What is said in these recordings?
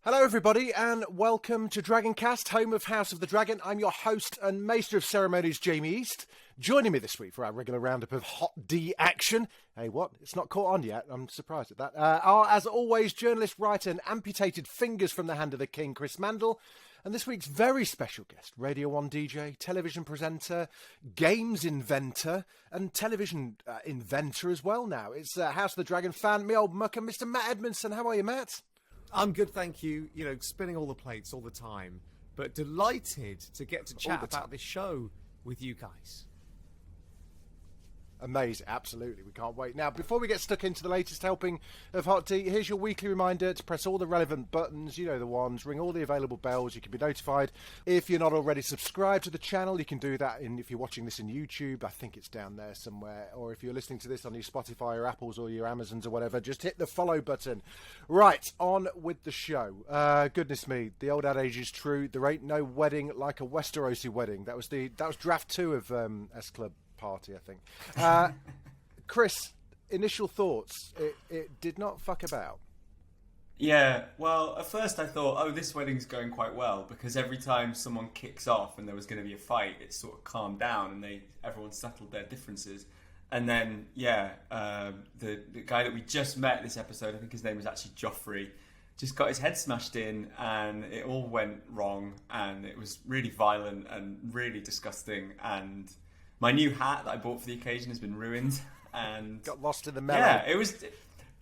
Hello everybody and welcome to Dragoncast, home of House of the Dragon. I'm your host and Maester of Ceremonies, Jamie East. Joining me this week for our regular roundup of Hot D action. Hey, what? It's not caught on yet. I'm surprised at that. Are, as always, journalist, writer and amputated fingers from the hand of the king, Chris Mandle. And this week's very special guest, Radio 1 DJ, television presenter, games inventor, and television inventor as well now. It's House of the Dragon fan, me old mucker, Mr. Matt Edmondson. How are you, Matt? I'm good, thank you. You know, spinning all the plates all the time, but delighted to get to chat about this show with you guys. Amazing, absolutely. We can't wait. Now, before we get stuck into the latest helping of Hot Tea, here's your weekly reminder to press all the relevant buttons, you know the ones, ring all the available bells, you can be notified. If you're not already subscribed to the channel, you can do that if you're watching this in YouTube, I think it's down there somewhere, or if you're listening to this on your Spotify or Apples or your Amazons or whatever, just hit the follow button. Right, on with the show. Goodness me, the old adage is true, there ain't no wedding like a Westerosi wedding. That was draft 2 of S Club Party, I think. Chris, initial thoughts. It did not fuck about. Yeah, well, at first I thought, oh, this wedding's going quite well, because every time someone kicks off and there was going to be a fight, it sort of calmed down and everyone settled their differences. And then, the guy that we just met this episode, I think his name was actually Joffrey, just got his head smashed in and it all went wrong and it was really violent and really disgusting, and my new hat that I bought for the occasion has been ruined and got lost in the melee. Yeah,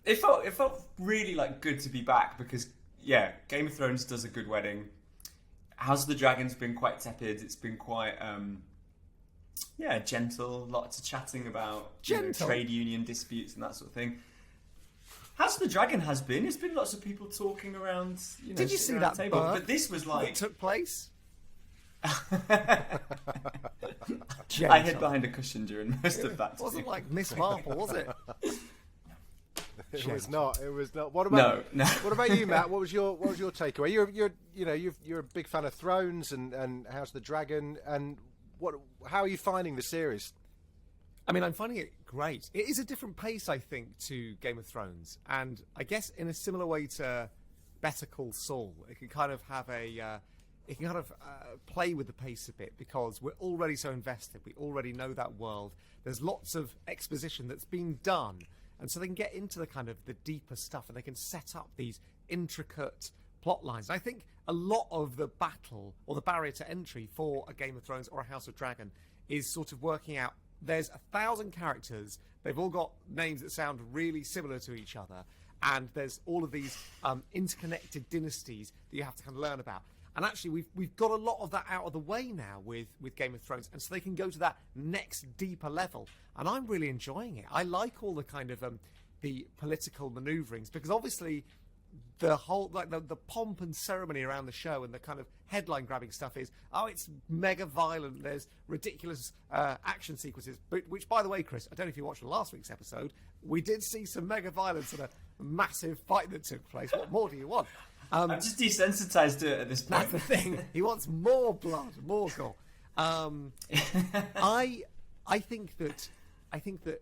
it felt really like good to be back, because Game of Thrones does a good wedding. House of the Dragon's been quite tepid. It's been quite gentle, lots of chatting about trade union disputes and that sort of thing. House of the Dragon has been. It's been lots of people talking around. Did you see that table? But this was like that took place. I hid behind a cushion during most of that. It wasn't like Miss Marple, was it? It was not. What about What about you, Matt? What was your takeaway? You're a big fan of Thrones and House of the Dragon, and how are you finding the series? I mean, I'm finding it great. It is a different pace, I think, to Game of Thrones, and I guess in a similar way to Better Call Saul, it can kind of have play with the pace a bit, because we're already so invested. We already know that world. There's lots of exposition that's been done, and so they can get into the kind of the deeper stuff, and they can set up these intricate plot lines. And I think a lot of the battle or the barrier to entry for a Game of Thrones or a House of Dragon is sort of working out. There's 1,000 characters. They've all got names that sound really similar to each other, and there's all of these interconnected dynasties that you have to kind of learn about. And actually, we've got a lot of that out of the way now with Game of Thrones, and so they can go to that next deeper level. And I'm really enjoying it. I like all the kind of the political manoeuvrings, because obviously the whole the pomp and ceremony around the show and the kind of headline grabbing stuff is, oh, it's mega violent. There's ridiculous action sequences. But which, by the way, Chris, I don't know if you watched last week's episode. We did see some mega violence and a massive fight that took place. What more do you want? I'm just desensitized to it at this point. That's the thing. He wants more blood, more gore. I think that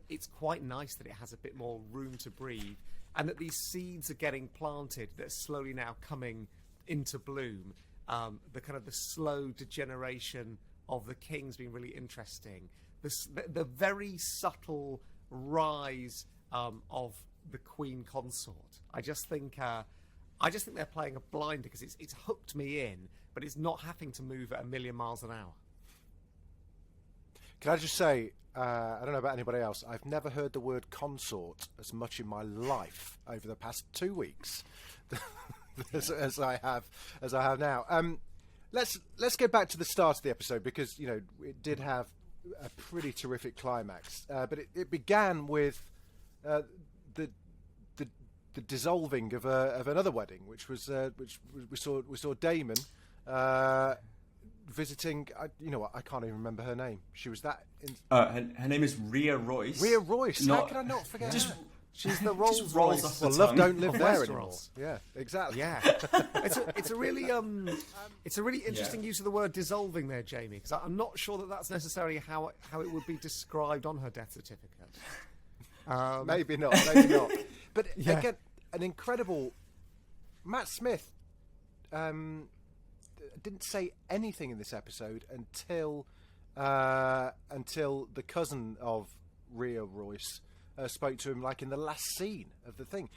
it's quite nice that it has a bit more room to breathe, and that these seeds are getting planted that are slowly now coming into bloom. The slow degeneration of the king's been really interesting. The very subtle rise of the queen consort. I just think they're playing a blinder, because it's hooked me in, but it's not having to move at 1,000,000 miles an hour. Can I just say, I don't know about anybody else, I've never heard the word consort as much in my life over the past 2 weeks as I have now. Let's go back to the start of the episode, because it did have a pretty terrific climax, but it began with the dissolving of another wedding, which we saw Daemon visiting. I can't even remember her name. She was that. Her name is Rhea Royce. Rhea Royce. How can I not forget her? She's the Rolls rolls Royce. off the Well, love tongue. don't live there anymore. Yeah, exactly. Yeah, it's a really interesting use of the word dissolving there, Jamie, because I'm not sure that that's necessarily how it would be described on her death certificate. Maybe not. But again, an incredible Matt Smith didn't say anything in this episode until the cousin of Rhea Royce spoke to him, like in the last scene of the thing.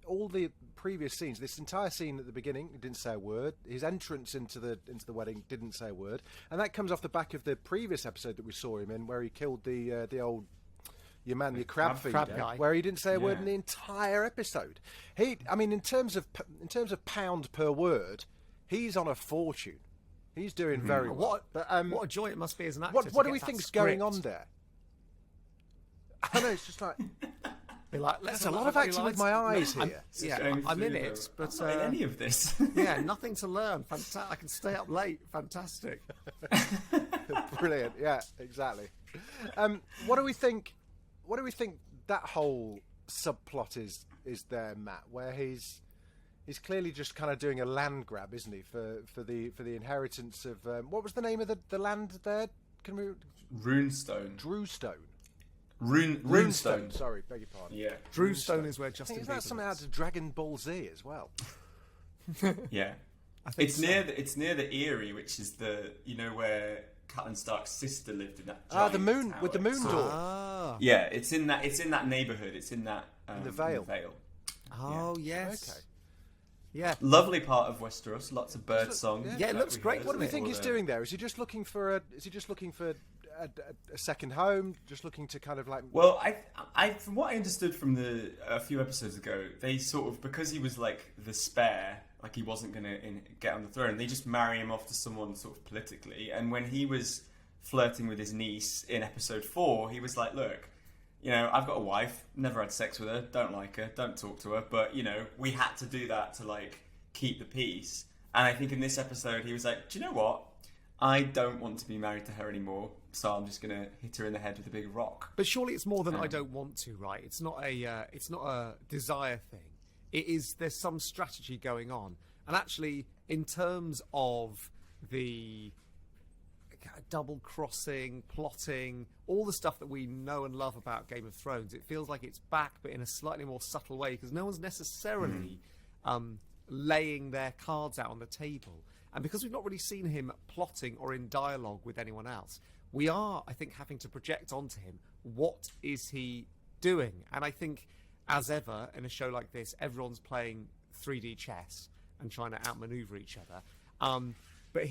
All the previous scenes, this entire scene at the beginning, he didn't say a word. His entrance into the wedding, didn't say a word, and that comes off the back of the previous episode that we saw him in, where he killed the old your crab feeder, guy, where he didn't say a word in the entire episode. In terms of pound per word, he's on a fortune. He's doing very well. What a joy it must be as an actor. What do we think's going on there? I know, it's just like. Be like, There's a lot of acting with my eyes here. I'm in it, but in any of this. Nothing to learn. I can stay up late. Fantastic. Brilliant. Yeah, exactly. What do we think? What do we think that whole subplot is there, Matt? Where he's clearly just kind of doing a land grab, isn't he, for the inheritance of what was the name of the land there? Can we? Runestone. Drewstone. Runestone. Sorry, beg your pardon. Yeah. Drewstone is where Justin. Is that something out of Dragon Ball Z as well? Yeah. It's near the Eyrie, which is where Catelyn Stark's sister lived in that. The moon tower. with the moon door. Yeah, it's in that neighbourhood. It's in that in the Vale. Oh yes. Okay. Yeah. Lovely part of Westeros. Lots of bird song. Yeah, it looks great. What do we think he's doing there? Is he just looking for a second home? Just looking to kind of like. Well, I from what I understood from a few episodes ago, they sort of, because he was like the spare, like he wasn't going to get on the throne, they just marry him off to someone sort of politically. And when he was flirting with his niece in episode 4, he was like, look, I've got a wife, never had sex with her, don't like her, don't talk to her, but we had to do that to like keep the peace. And I think in this episode he was like, do you know what? I don't want to be married to her anymore, so I'm just going to hit her in the head with a big rock. But surely it's more than I don't want to, right? It's not a desire thing. It is. There's some strategy going on, and actually, in terms of the double crossing, plotting, all the stuff that we know and love about Game of Thrones, it feels like it's back, but in a slightly more subtle way, because no one's necessarily laying their cards out on the table. And because we've not really seen him plotting or in dialogue with anyone else, we are, I think, having to project onto him, what is he doing? And I think, as ever, in a show like this, everyone's playing 3D chess and trying to outmaneuver each other. But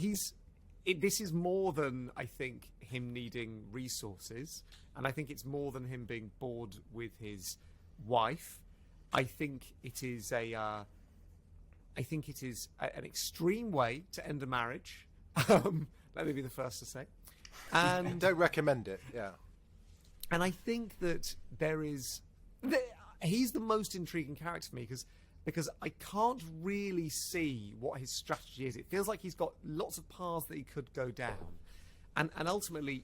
this is more than, I think, him needing resources. And I think it's more than him being bored with his wife. I think it is an extreme way to end a marriage. Let me be the first to say. And don't recommend it. Yeah. And I think that he's the most intriguing character for me because I can't really see what his strategy is. It feels like he's got lots of paths that he could go down, and ultimately,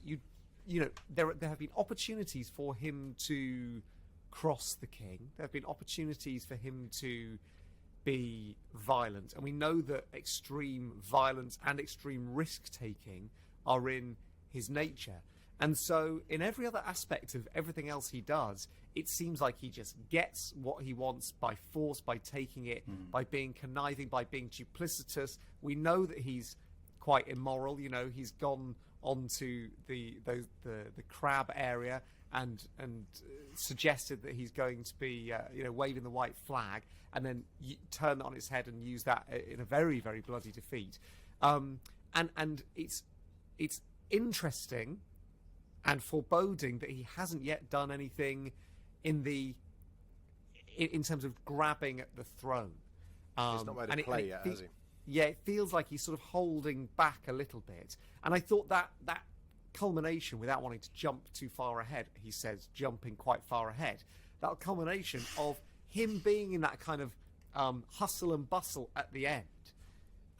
there have been opportunities for him to cross the king. There have been opportunities for him to be violent, and we know that extreme violence and extreme risk-taking are in his nature. And so in every other aspect of everything else he does, it seems like he just gets what he wants by force, by taking it, by being conniving, by being duplicitous. We know that he's quite immoral. He's gone onto the crab area and suggested that he's going to be waving the white flag, and then turn that on its head and use that in a very, very bloody defeat. And it's interesting and foreboding that he hasn't yet done anything in terms of grabbing at the throne. He's not made a play yet, has he? Yeah, it feels like he's sort of holding back a little bit. And I thought that culmination, without wanting to jump too far ahead, he says jumping quite far ahead, that culmination of him being in that kind of hustle and bustle at the end.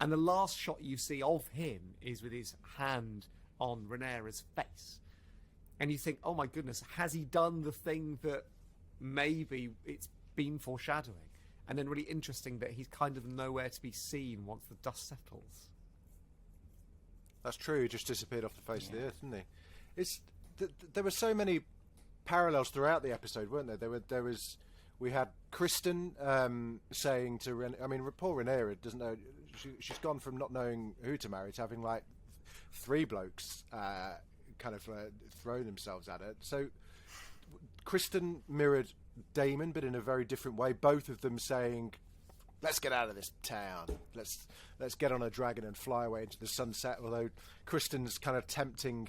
And the last shot you see of him is with his hand on Rhaenyra's face. And you think, oh my goodness, has he done the thing that maybe it's been foreshadowing? And then really interesting that he's kind of nowhere to be seen once the dust settles. That's true. He just disappeared off the face of the earth, didn't he? There were so many parallels throughout the episode, weren't there? We had Kristen saying to poor Rhaenyra doesn't know. she's gone from not knowing who to marry to having like 3 blokes kind of throwing themselves at her. So Kristen mirrored Daemon, but in a very different way. Both of them saying, "Let's get out of this town. Let's get on a dragon and fly away into the sunset." Although Kristen's kind of tempting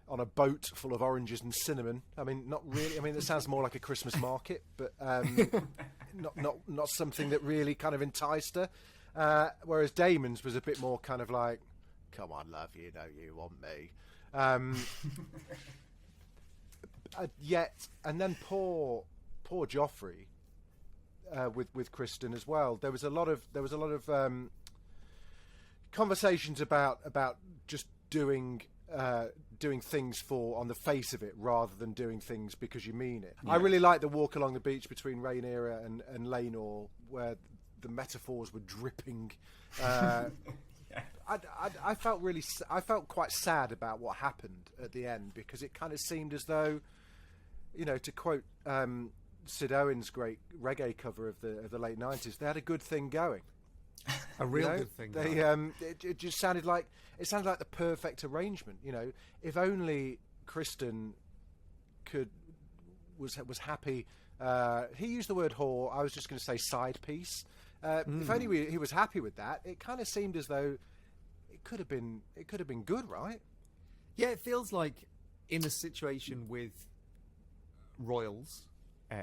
on a boat full of oranges and cinnamon. I mean, not really. I mean, it sounds more like a Christmas market, but not something that really kind of enticed her. Whereas Daemon's was a bit more kind of like, "Come on, love, you know you want me." Yet, and then poor Joffrey with Kristen as well. There was a lot of conversations about just doing things for on the face of it rather than doing things because you mean it. Yeah. I really like the walk along the beach between Rhaenyra and Laenor, where the metaphors were dripping. I felt quite sad about what happened at the end, because it kind of seemed as though, you know, to quote Sid Owen's great reggae cover of the late 90s, they had a good thing going. A real good thing. It just sounded like the perfect arrangement. You know, if only Kristen was happy. He used the word whore. I was just going to say side piece. If only he was happy with that. It kind of seemed as though it could have been good, right? Yeah, it feels like in a situation with royals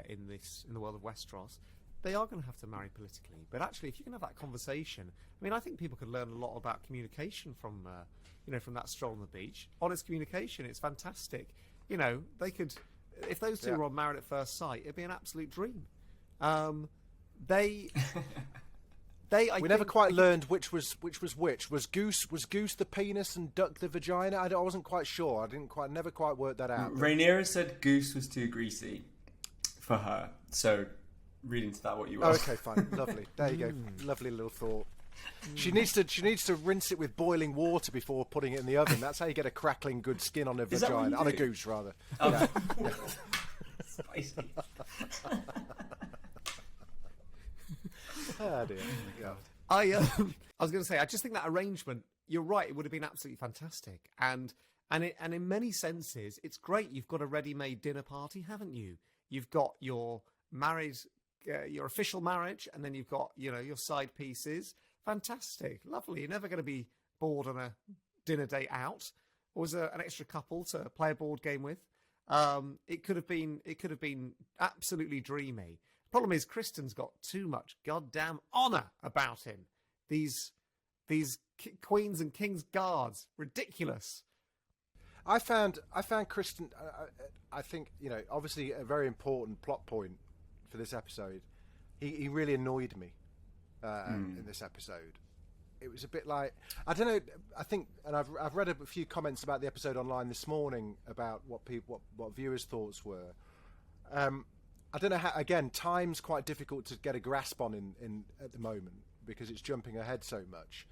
in the world of Westeros, they are going to have to marry politically. But actually, if you can have that conversation, I mean, I think people could learn a lot about communication from that stroll on the beach. Honest communication, it's fantastic. You know, they could, if those two were on Married at First Sight, it'd be an absolute dream. We never quite learned which was which. Was Goose the penis and Duck the vagina? I wasn't quite sure. Never quite worked that out. Rhaenyra said Goose was too greasy for her, so read into that what you will. Oh, okay, fine, lovely. There you go, lovely little thought. She needs to rinse it with boiling water before putting it in the oven. That's how you get a crackling good skin on a vagina, on a goose rather. Oh. Yeah. Spicy. Oh dear. Yeah. I was going to say, I just think that arrangement, you're right, it would have been absolutely fantastic. And in many senses, it's great. You've got a ready-made dinner party, haven't you? You've got your your official marriage, and then you've got, you know, your side pieces. Fantastic. Lovely. You're never going to be bored on a dinner date out. Or as an extra couple to play a board game with. It could have been absolutely dreamy. Problem is, Kristen's got too much goddamn honour about him. These queens and kings guards, ridiculous. I found Kristen. I think, you know, obviously a very important plot point for this episode. He really annoyed me in this episode. It was a bit like, I don't know. I think, and I've read a few comments about the episode online this morning about what viewers' thoughts were. I don't know how. Again, time's quite difficult to get a grasp on in at the moment because it's jumping ahead so much.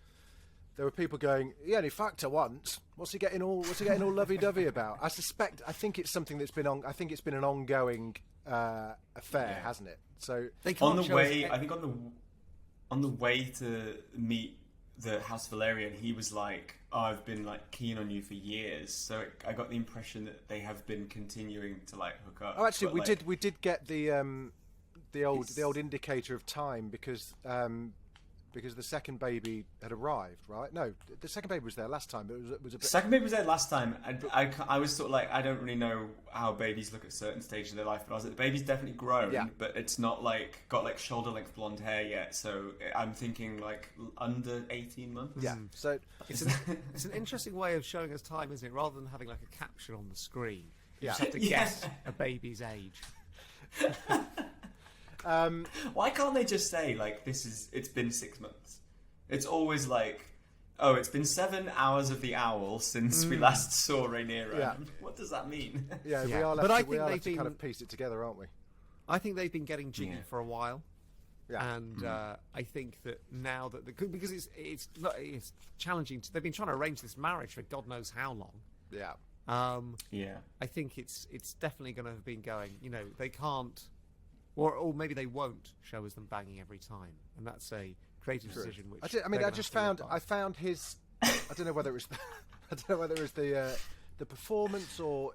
There were people going, "He only fucked her once. What's he getting all lovey-dovey about?" I think it's something that's been on. I think it's been an ongoing affair, hasn't it? So they can't on the way. I think on the way to meet the House Velaryon, he was like, "Oh, I've been like keen on you for years." So I got the impression that they have been continuing to like hook up. Oh, actually, we did get the old indicator of time because the second baby had arrived, right? No, the second baby was there last time, but it was a bit... The second baby was there last time. I was sort of like, I don't really know how babies look at certain stages of their life, but I was like, the baby's definitely grown, but it's not like got like shoulder length blonde hair yet. So I'm thinking like under 18 months. Yeah. So it's an interesting way of showing us time, isn't it? Rather than having like a caption on the screen, you just have to guess a baby's age. Why can't they just say like it's been 6 months? It's always like, oh, it's been 7 hours of the owl since we last saw Rhaenyra. Yeah. What does that mean? Yeah, we are left to kind of piece it together, aren't we? I think they've been getting jiggy for a while. Yeah. And I think that now that because it's challenging. They've been trying to arrange this marriage for God knows how long. Yeah. I think it's definitely going to have been going. You know, they can't. Or maybe they won't show us them banging every time. And that's a creative decision. Which I found his. I don't know whether it was. I don't know whether it was the performance, or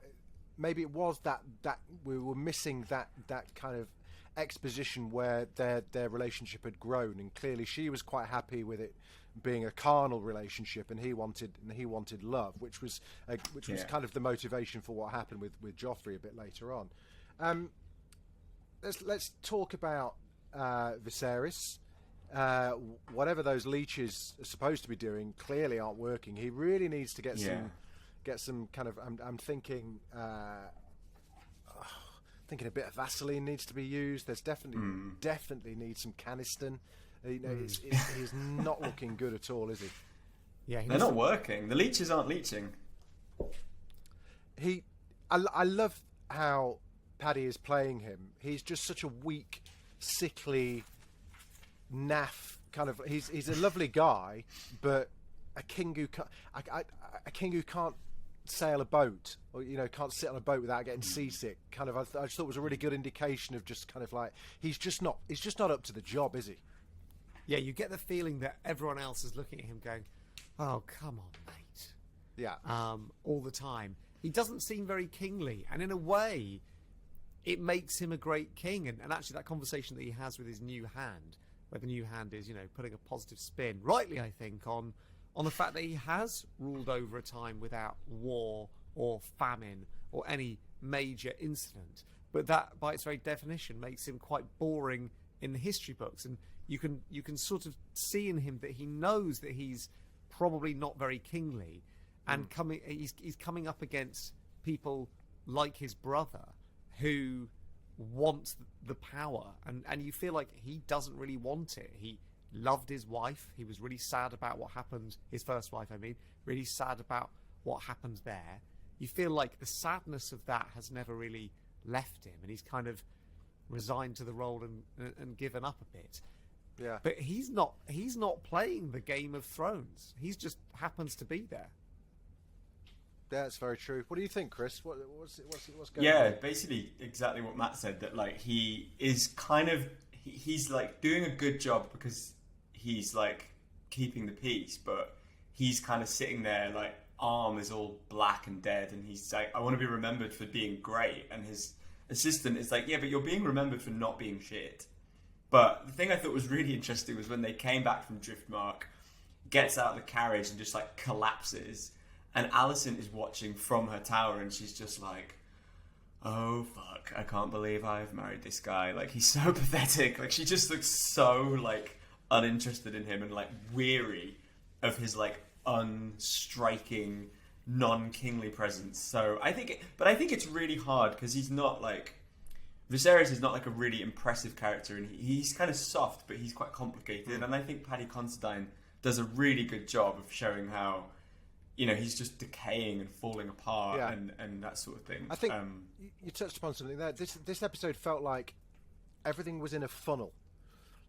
maybe it was that we were missing that kind of exposition where their relationship had grown, and clearly she was quite happy with it being a carnal relationship, and he wanted love, which was kind of the motivation for what happened with Joffrey a bit later on. Let's talk about Viserys. Whatever those leeches are supposed to be doing clearly aren't working. He really needs to get some kind of. I'm thinking a bit of Vaseline needs to be used. There's definitely needs some Caniston. He's not looking good at all, is he? Yeah, they're not working. The leeches aren't leeching. I love how Paddy is playing him. He's just such a weak, sickly, naff kind of. He's a lovely guy, but a king who can't sail a boat, or can't sit on a boat without getting seasick. Kind of. I just thought it was a really good indication of just kind of like he's just not up to the job, is he? Yeah, you get the feeling that everyone else is looking at him going, "Oh, come on, mate." Yeah. All the time. He doesn't seem very kingly, and in a way, it makes him a great king. And actually, that conversation that he has with his new hand, where the new hand is, putting a positive spin, rightly, I think, on the fact that he has ruled over a time without war or famine or any major incident. But that, by its very definition, makes him quite boring in the history books. And you can sort of see in him that he knows that he's probably not very kingly, and he's coming up against people like his brother who want the power, and you feel like he doesn't really want it. He loved his wife. He was really sad about what happened. His first wife, I mean, really sad about what happened there. You feel like the sadness of that has never really left him, and he's kind of resigned to the role and given up a bit. Yeah. But he's not playing the Game of Thrones. He just happens to be there. That's very true. What do you think, Chris? What's going on? Yeah, basically exactly what Matt said, that like he is kind of he's like doing a good job because he's like keeping the peace, but he's kind of sitting there like arm is all black and dead, and he's like, I want to be remembered for being great, and his assistant is like, yeah, but you're being remembered for not being shit. But the thing I thought was really interesting was when they came back from Driftmark, gets out of the carriage and just like collapses, and Alicent is watching from her tower, and she's just like, oh fuck, I can't believe I've married this guy. Like, he's so pathetic. Like, she just looks so like uninterested in him and like weary of his like unstriking, non-kingly presence. So I think it's really hard because he's not like, Viserys is not like a really impressive character, and he's kind of soft, but he's quite complicated. And I think Paddy Considine does a really good job of showing how, he's just decaying and falling apart, and that sort of thing. I think you touched upon something there. This episode felt like everything was in a funnel.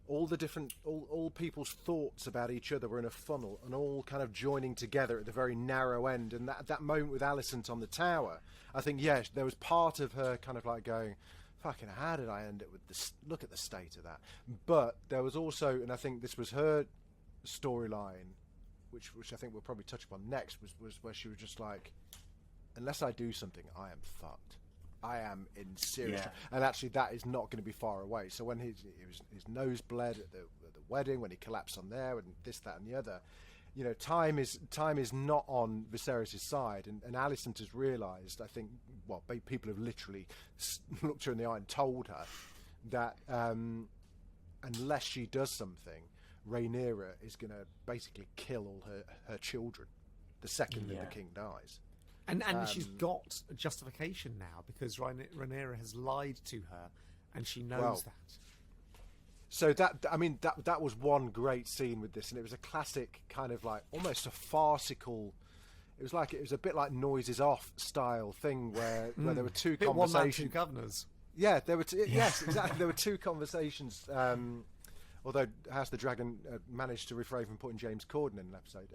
All the different, all people's thoughts about each other were in a funnel, and all kind of joining together at the very narrow end. And that moment with Alicent on the tower, I think, yes, there was part of her kind of like going, fucking, how did I end it with this? Look at the state of that. But there was also, and I think this was her storyline, which I think we'll probably touch upon next, was where she was just like, unless I do something, I am fucked. I am in serious trouble. And actually that is not going to be far away. So when his nose bled at the wedding, when he collapsed on there, and this, that and the other, time is not on Viserys' side, and Alicent has realised, I think, people have literally looked her in the eye and told her that unless she does something, Rhaenyra is going to basically kill all her children the second that the king dies. And she's got a justification now, because Rhaenyra has lied to her, and she knows that. So that was one great scene with this, and it was a classic kind of like almost a farcical. It was a bit like Noises Off style thing where there were two conversations. 1 man, 2 governors. Yeah, there were yes, exactly. There were two conversations. Although House of the Dragon managed to refrain from putting James Corden in an episode.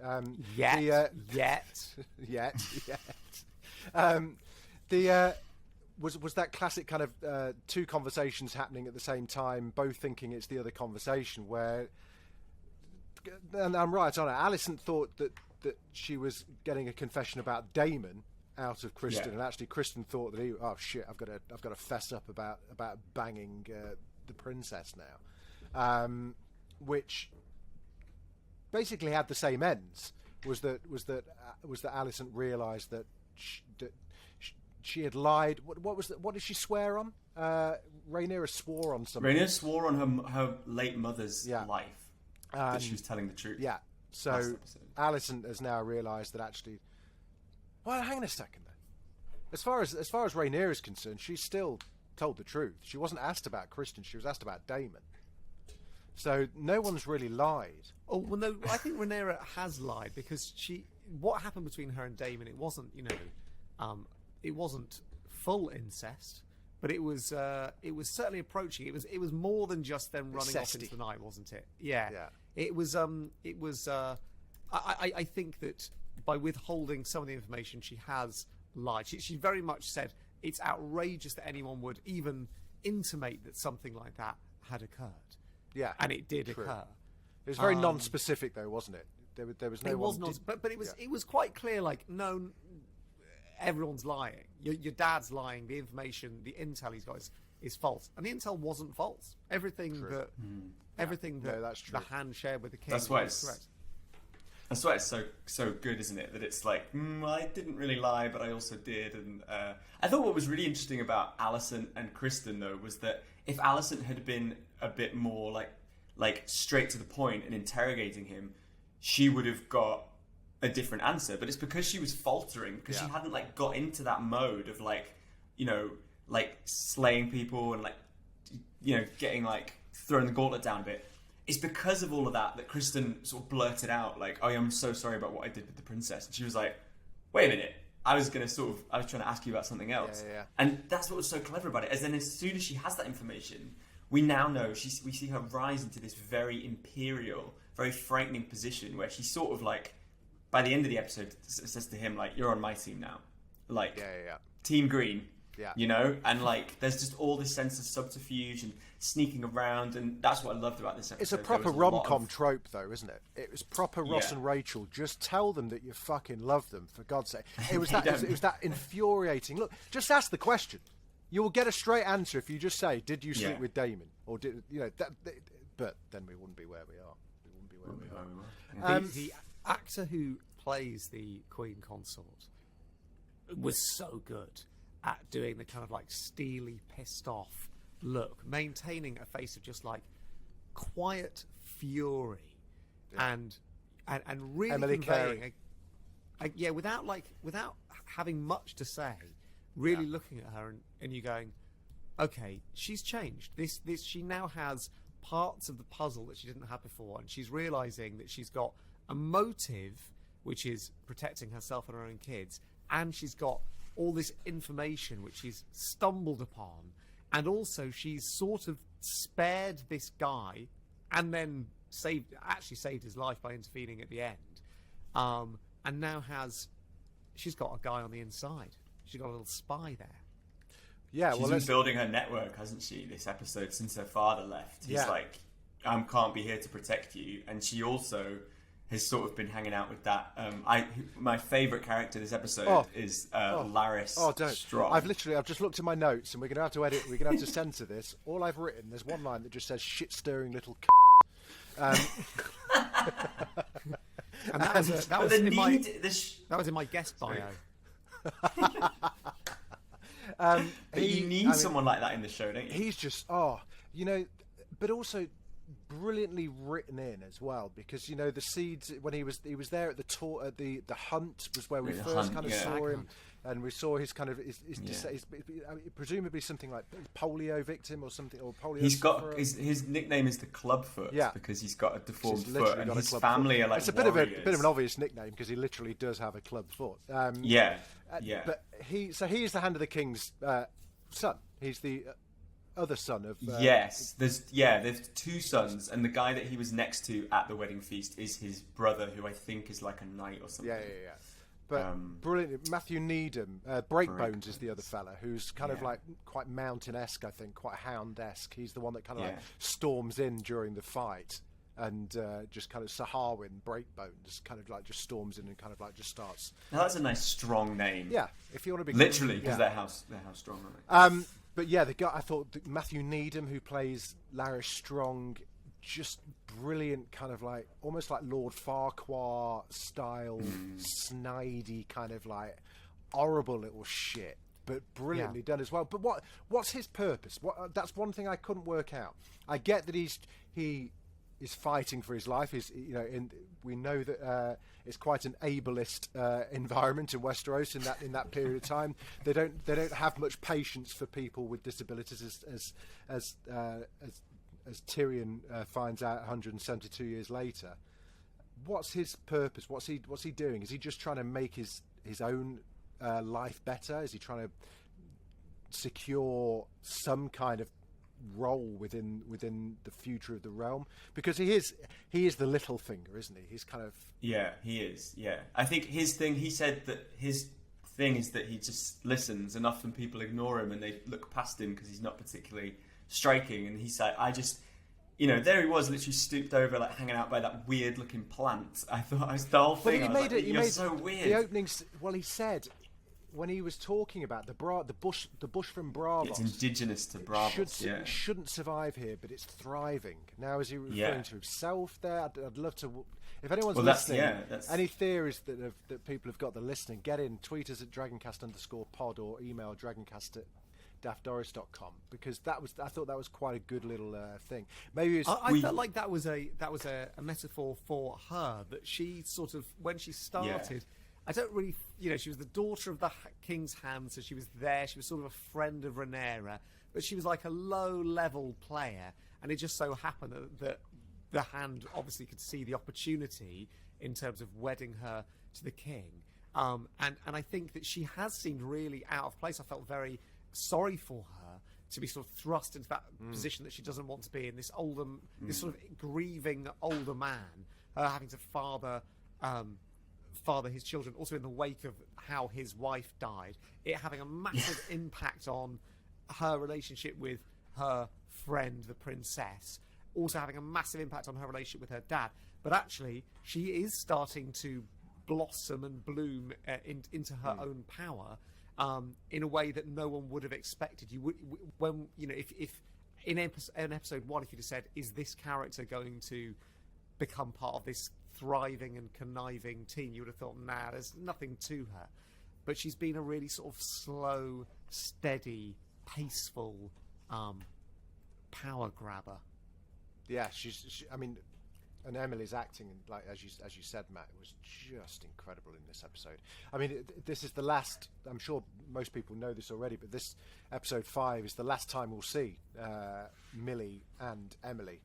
Was that classic kind of two conversations happening at the same time, both thinking it's the other conversation, where and I'm right on it. Alicent thought that she was getting a confession about Daemon out of Kristen, and actually Kristen thought that oh shit, I've got to fess up about banging the princess now, which basically had the same ends. Was that Alicent realised that she had lied. What did she swear on? Rhaenyra swore on something. Rhaenyra swore on her late mother's life that she was telling the truth. Yeah. So Alicent has now realised that actually. Well, hang on a second then. As far as Rhaenyra is concerned, she's still told the truth. She wasn't asked about Kristen. She was asked about Daemon. So no one's really lied. Oh well, no. I think Rhaenyra has lied because what happened between her and Daemon? It wasn't, it wasn't full incest, but it was certainly approaching. It was more than just them running off into the night, wasn't it? Yeah. It was. I think that by withholding some of the information, she has lied. She very much said it's outrageous that anyone would even intimate that something like that had occurred. Yeah, and it did occur. It was very non-specific, though, wasn't it? There was no. It was not, but it was quite clear. Like, no, everyone's lying. Your dad's lying. The information, the intel he's got is false, and the intel wasn't false. Everything that that's true. The hand shared with the king. That's why was correct. That's why it's so good, isn't it? That it's like, I didn't really lie, but I also did. And I thought what was really interesting about Alicent and Kristen, though, was that if Alicent had been a bit more like straight to the point and interrogating him, she would have got a different answer. But it's because she was faltering, because she hadn't got into that mode of slaying people and getting throwing the gauntlet down a bit. It's because of all of that Kristen sort of blurted out oh, I'm so sorry about what I did with the princess. And she was like, wait a minute, I was trying to ask you about something else. Yeah. And that's what was so clever about it. As soon as she has that information, we now know we see her rise into this very imperial, very frightening position where she sort of by the end of the episode says to him you're on my team now, Team Green. Yeah. And there's just all this sense of subterfuge and sneaking around, and that's what I loved about this episode. It's a proper rom-com trope, though, isn't it? It was proper Ross and Rachel. Just tell them that you fucking love them, for God's sake. It was that infuriating. Look, just ask the question. You will get a straight answer if you just say, "Did you sleep with Daemon?" Or did but then we wouldn't be where we are. We wouldn't be where we are. The actor who plays the Queen Consort was so good at doing the kind of steely, pissed off look, maintaining a face of just quiet fury and really Emily conveying without having much to say, really looking at her and you going, okay, she's changed. This she now has parts of the puzzle that she didn't have before, and she's realizing that she's got a motive, which is protecting herself and her own kids, and she's got all this information which she's stumbled upon, and also she's sort of spared this guy and then saved his life by intervening at the end, and now she's got a guy on the inside. She's got a little spy there. Yeah, she's been building her network, hasn't she, this episode, since her father left. He's can't be here to protect you. And she also has sort of been hanging out with that. My favourite character this episode is Laris. Oh, don't. Strong. I've just looked at my notes, and we're going to have to edit. We're going to have to censor this. All I've written, there's one line that just says "shit stirring little." And that was in my guest bio. But you need someone like that in the show, don't you? He's just but also brilliantly written in as well, because the seeds when he was there at the tour at the hunt was where we first kind of saw him, and we saw his kind of his presumably something like polio victim or something, or polio. He's got his nickname is the Clubfoot, because he's got a deformed foot, and his family are it's a bit of an obvious nickname because he literally does have a club foot. But he is the Hand of the King's son. He's the other son of there's two sons, and the guy that he was next to at the wedding feast is his brother, who I think is like a knight or something. But brilliant. Matthew Needham, Breakbones is the other fella who's kind of quite mountain-esque, I think, quite hound-esque. He's the one that kind of storms in during the fight. and just kind of Saharwin Breakbones kind of like just storms in and kind of like just starts. Now that's a nice strong name. Yeah, if you want to be literally, because they're how strong, aren't they? But yeah, the guy I thought Matthew Needham, who plays Larys Strong, just brilliant, kind of like almost like Lord Farquhar style, snidey kind of like horrible little shit, but brilliantly done as well. But what's his purpose? That's one thing I couldn't work out. I get that he is fighting for his life. We know that it's quite an ableist environment in Westeros in that period of time. They don't have much patience for people with disabilities, as Tyrion finds out 172 years later. What's his purpose? What's he doing? Is he just trying to make his own life better? Is he trying to secure some kind of role within the future of the realm? Because he is the Littlefinger, isn't he? He's kind of he is. I think his thing. He said that his thing is that he just listens, and often people ignore him and they look past him because he's not particularly striking. And he's like, I just, there he was, literally stooped over, like hanging out by that weird looking plant. I thought the whole thing. But he made so weird. The openings. Well, he said, when he was talking about the bush from Braavos, it's indigenous to Braavos. It shouldn't survive here, but it's thriving. Now, is he referring to himself there? I'd love to. If anyone's listening, any theories that people have got that are listening, get in, tweet us at Dragoncast_pod or email dragoncast@daftdoris.com, because I thought that was quite a good little thing. Maybe I felt like that was a metaphor for her, that she sort of, when she started. I don't really, she was the daughter of the King's Hand, so she was there. She was sort of a friend of Rhaenyra, but she was like a low-level player, and it just so happened that the Hand obviously could see the opportunity in terms of wedding her to the king. And I think that she has seemed really out of place. I felt very sorry for her to be sort of thrust into that position that she doesn't want to be in. This sort of grieving older man, having to father his children, also in the wake of how his wife died, it having a massive impact on her relationship with her friend, the princess, also having a massive impact on her relationship with her dad. But actually, she is starting to blossom and bloom into her own power in a way that no one would have expected. You would, when if in episode 1, if you'd have said, "Is this character going to become part of this thriving and conniving team?" you would have thought, nah, there's nothing to her. But she's been a really sort of slow, steady, paceful power grabber. Yeah, and Emily's acting, like as you said, Matt, it was just incredible in this episode. I mean, this is the last. I'm sure most people know this already, but this episode 5 is the last time we'll see Millie and Emily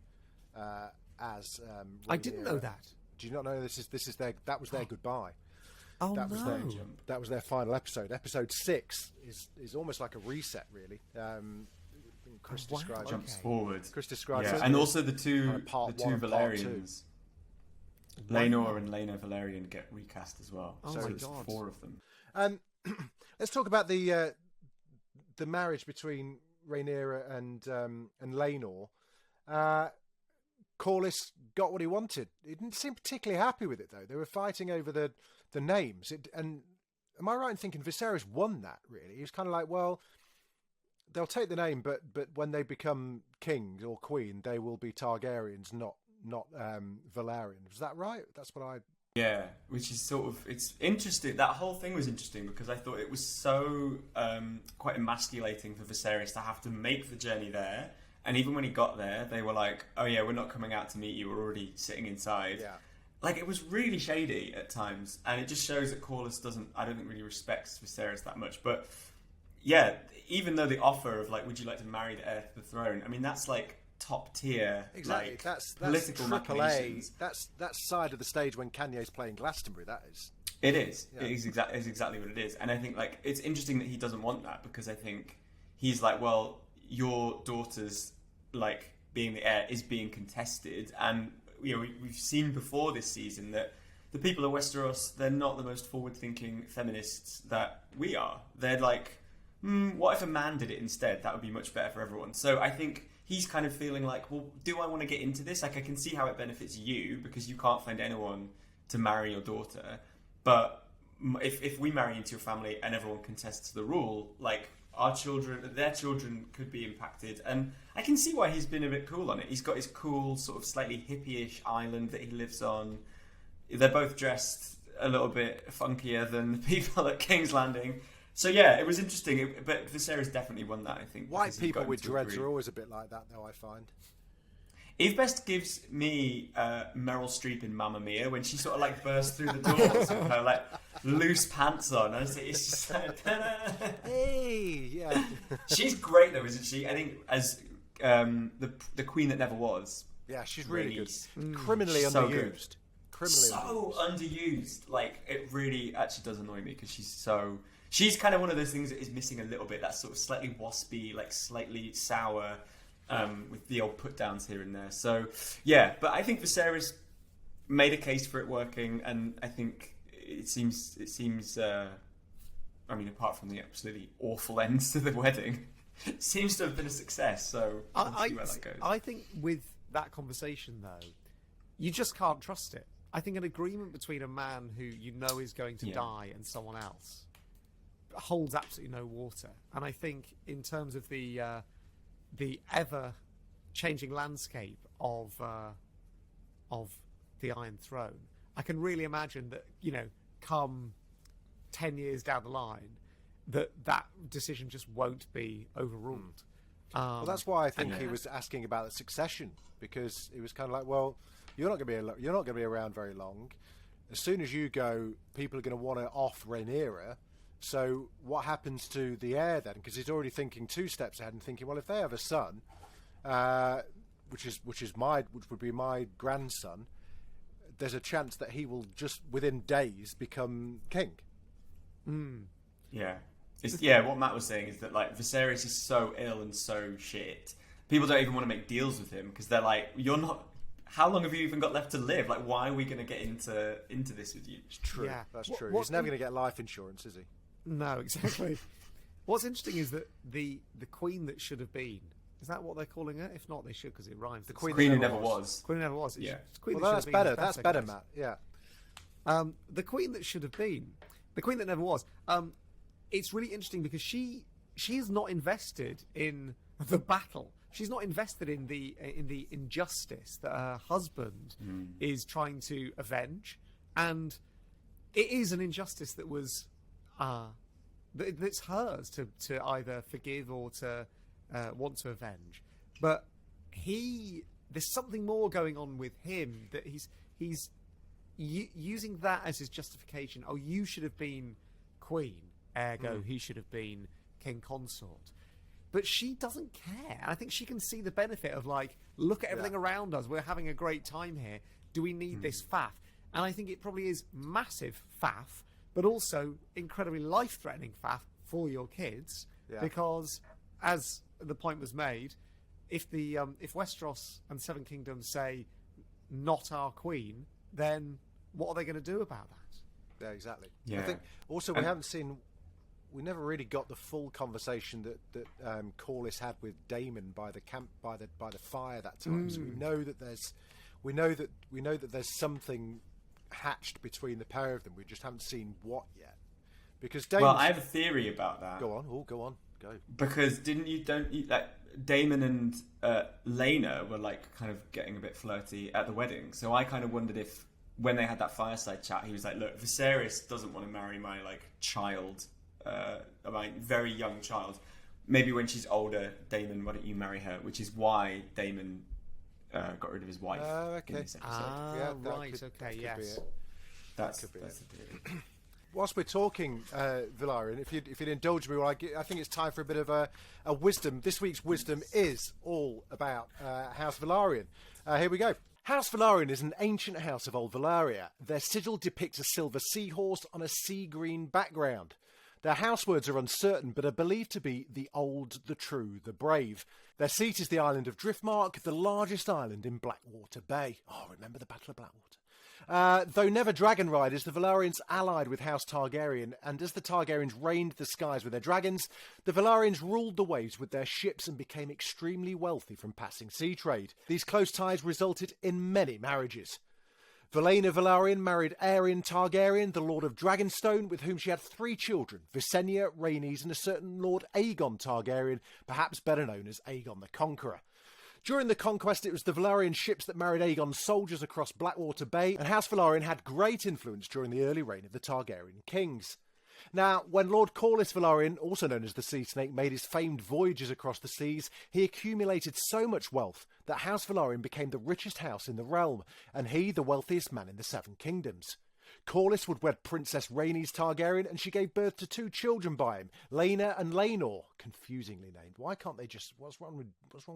as. I didn't know that. Do you not know this is their goodbye? Oh, that was no. That was their final episode. Episode 6 is almost like a reset, really. Chris describes jumps forward. Chris describes it, and also the two Velaryons, Laenor and Laena Velaryon, get recast as well. Oh, so my there's God. 4 of them. Let's talk about the marriage between Rhaenyra and Laenor. Corlys got what he wanted. He didn't seem particularly happy with it, though. They were fighting over the names. And am I right in thinking Viserys won that, really? He was kind of like, well, they'll take the name, but when they become king or queen, they will be Targaryens, not Velaryon. Was that right? That's what I... Yeah, which is sort of... It's interesting. That whole thing was interesting because I thought it was so quite emasculating for Viserys to have to make the journey there. And even when he got there, they were like, oh yeah, we're not coming out to meet you, we're already sitting inside. Yeah. Like, it was really shady at times. And it just shows that Corlys I don't think really respects Viserys that much. But yeah, even though the offer of like, would you like to marry the heir to the throne? I mean, that's like top tier, exactly. Like, that's political machinations. That's side of the stage when Kanye's playing Glastonbury. That is. It is. Yeah. It is exactly what it is. And I think like it's interesting that he doesn't want that, because I think he's like, well, your daughter's like being the heir is being contested, and we've seen before this season that the people of Westeros, they're not the most forward-thinking feminists that we are. They're like, what if a man did it instead? That would be much better for everyone. So I think he's kind of feeling like, well, do I want to get into this? Like, I can see how it benefits you because you can't find anyone to marry your daughter. But if we marry into your family and everyone contests the rule, like, their children could be impacted. And I can see why he's been a bit cool on it. He's got his cool, sort of slightly hippie-ish island that he lives on. They're both dressed a little bit funkier than the people at King's Landing. So yeah, it was interesting. But Viserys definitely won that, I think. White people with dreads are always a bit like that, though, I find. Eve Best gives me Meryl Streep in Mamma Mia when she sort of like bursts through the doors with her like loose pants on. It's just like, hey, yeah. She's great though, isn't she? I think as the Queen That Never Was. Yeah, she's really good. Criminally so underused. Good. Criminally Underused. Like, it really actually does annoy me because she's kind of one of those things that is missing a little bit. That sort of slightly waspy, like slightly sour. With the old put downs here and there. So yeah, but I think Viserys made a case for it working, and I think it seems I mean, apart from the absolutely awful ends to the wedding, it seems to have been a success. So we'll see where that goes. I think with that conversation though, you just can't trust it. I think an agreement between a man who you know is going to die and someone else holds absolutely no water. And I think in terms of the ever-changing landscape of the Iron Throne, I can really imagine that, you know, come 10 years down the line, that decision just won't be overruled. Well, that's why I think he was asking about the succession, because it was kind of like, well, you're not going to be around very long. As soon as you go, people are going to want to off Rhaenyra. So what happens to the heir then? Because he's already thinking 2 steps ahead and thinking, well, if they have a son, which would be my grandson, there's a chance that he will just within days become king. Yeah, what Matt was saying is that like Viserys is so ill and so shit. People don't even want to make deals with him because they're like, you're not. How long have you even got left to live? Like, why are we going to get into this with you? It's true. Yeah. That's true. He's never going to get life insurance, is he? No, exactly. What's interesting is that the Queen That Should Have Been, is that what they're calling her? If not, they should, because it rhymes. The Queen Who Never Was. Queen Who Never Was. Yeah. Queen well, that's better. That's better, Matt. Yeah. The Queen That Should Have Been, the Queen That Never Was. It's really interesting because she is not invested in the battle. She's not invested in the injustice that her husband is trying to avenge, and it is an injustice that was that's hers to either forgive or to want to avenge. But there's something more going on with him, that he's using that as his justification. Oh, you should have been queen, ergo he should have been king consort. But she doesn't care. And I think she can see the benefit of, like, look at everything around us. We're having a great time here. Do we need this faff? And I think it probably is massive faff, but also incredibly life-threatening faff for your kids. Yeah. Because, as the point was made, if Westeros and Seven Kingdoms say, not our queen, then what are they going to do about that? Yeah, exactly. Yeah. I think also we never really got the full conversation that Corlys had with Daemon by the camp by the fire that time. So we know that there's something hatched between the pair of them. We just haven't seen what yet. Because well, I have a theory about that. Go on. Because like Daemon and Laena were like kind of getting a bit flirty at the wedding. So I kind of wondered if when they had that fireside chat, he was like, "Look, Viserys doesn't want to marry my like child." My very young child. Maybe when she's older, Daemon, why don't you marry her? Which is why Daemon got rid of his wife. Okay. In this episode. Right. Okay. Yes. That could be it. Whilst we're talking, Velaryon, if you'd indulge me, I think it's time for a bit of a wisdom. This week's wisdom is all about House Velaryon. Here we go. House Velaryon is an ancient house of Old Valyria. Their sigil depicts a silver seahorse on a sea green background. Their house words are uncertain, but are believed to be the old, the true, the brave. Their seat is the island of Driftmark, the largest island in Blackwater Bay. Oh, remember the Battle of Blackwater? Though never dragon riders, the Velaryons allied with House Targaryen, and as the Targaryens reigned the skies with their dragons, the Velaryons ruled the waves with their ships and became extremely wealthy from passing sea trade. These close ties resulted in many marriages. Valenna Velaryon married Aegon Targaryen, the Lord of Dragonstone, with whom she had 3 children, Visenya, Rhaenys, and a certain Lord Aegon Targaryen, perhaps better known as Aegon the Conqueror. During the conquest, it was the Velaryon ships that married Aegon's soldiers across Blackwater Bay, and House Velaryon had great influence during the early reign of the Targaryen kings. Now, when Lord Corlys Velaryon, also known as the Sea Snake, made his famed voyages across the seas, he accumulated so much wealth that House Velaryon became the richest house in the realm, and he the wealthiest man in the 7 kingdoms. Corlys would wed Princess Rhaenys Targaryen, and she gave birth to 2 children by him, Laena and Laenor, confusingly named. Why can't they just... What's wrong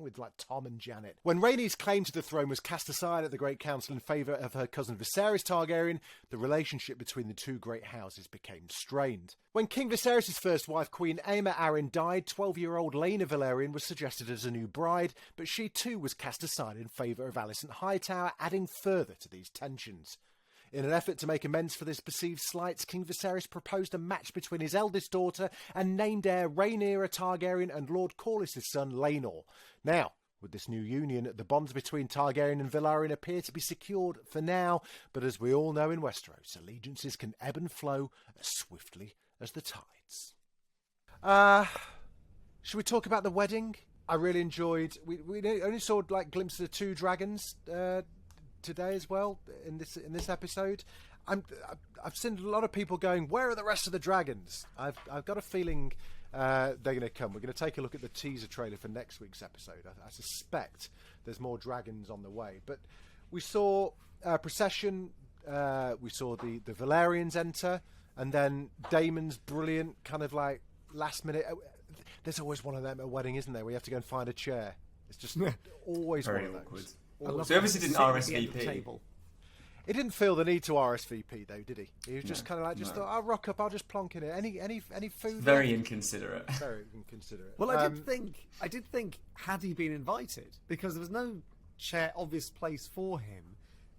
with like Tom and Janet? When Rhaenys' claim to the throne was cast aside at the Great Council in favour of her cousin Viserys Targaryen, the relationship between the 2 great houses became strained. When King Viserys' first wife, Queen Aemma Arryn, died, 12-year-old Laena Velaryon was suggested as a new bride, but she too was cast aside in favour of Alicent Hightower, adding further to these tensions. In an effort to make amends for this perceived slights, King Viserys proposed a match between his eldest daughter and named heir Rhaenyra Targaryen and Lord Corlys' son Laenor. Now, with this new union, the bonds between Targaryen and Velaryon appear to be secured for now, but as we all know in Westeros, allegiances can ebb and flow as swiftly as the tides. Should we talk about the wedding? I really enjoyed... We only saw like glimpses of 2 dragons today as well in this episode. I've seen a lot of people going, where are the rest of the dragons? I've got a feeling they're going to come. We're going to take a look at the teaser trailer for next week's episode. I suspect there's more dragons on the way, but we saw procession, we saw the Velaryons enter, and then Daemon's brilliant kind of like last minute. There's always one of them at a wedding, isn't there, where you have to go and find a chair. It's just always very one of awkward. those. So obviously didn't RSVP. He didn't feel the need to RSVP though, did he? He was just kind of like, thought, I'll rock up, I'll just plonk in it. Any food? Very inconsiderate. Very inconsiderate. Well, I did think had he been invited, because there was no obvious place for him,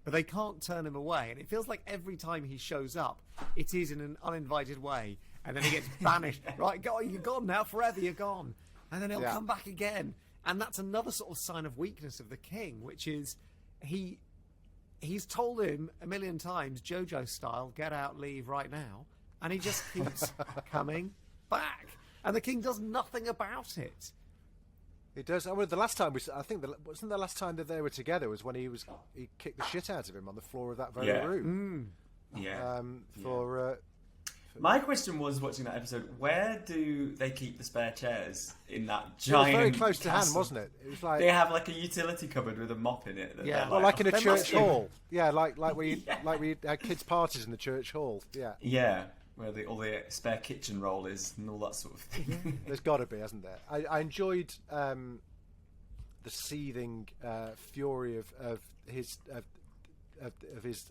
but they can't turn him away, and it feels like every time he shows up, it is in an uninvited way, and then he gets banished. Right, you're gone now, forever, you're gone, and then he'll come back again. And that's another sort of sign of weakness of the king, which is he's told him a million times, JoJo style, get out, leave right now, and he just keeps coming back, and the king does nothing about it. He does. I mean, the last time wasn't the last time that they were together was when he kicked the shit out of him on the floor of that very room. My question was, watching that episode, where do they keep the spare chairs in that giant It was very close to castle? hand, wasn't it? It was like they have like a utility cupboard with a mop in it. Like in a church hall. Yeah, like we had kids' parties in the church hall. Yeah. Yeah, where all the spare kitchen roll is and all that sort of thing. There's got to be, hasn't there? I enjoyed the seething fury of his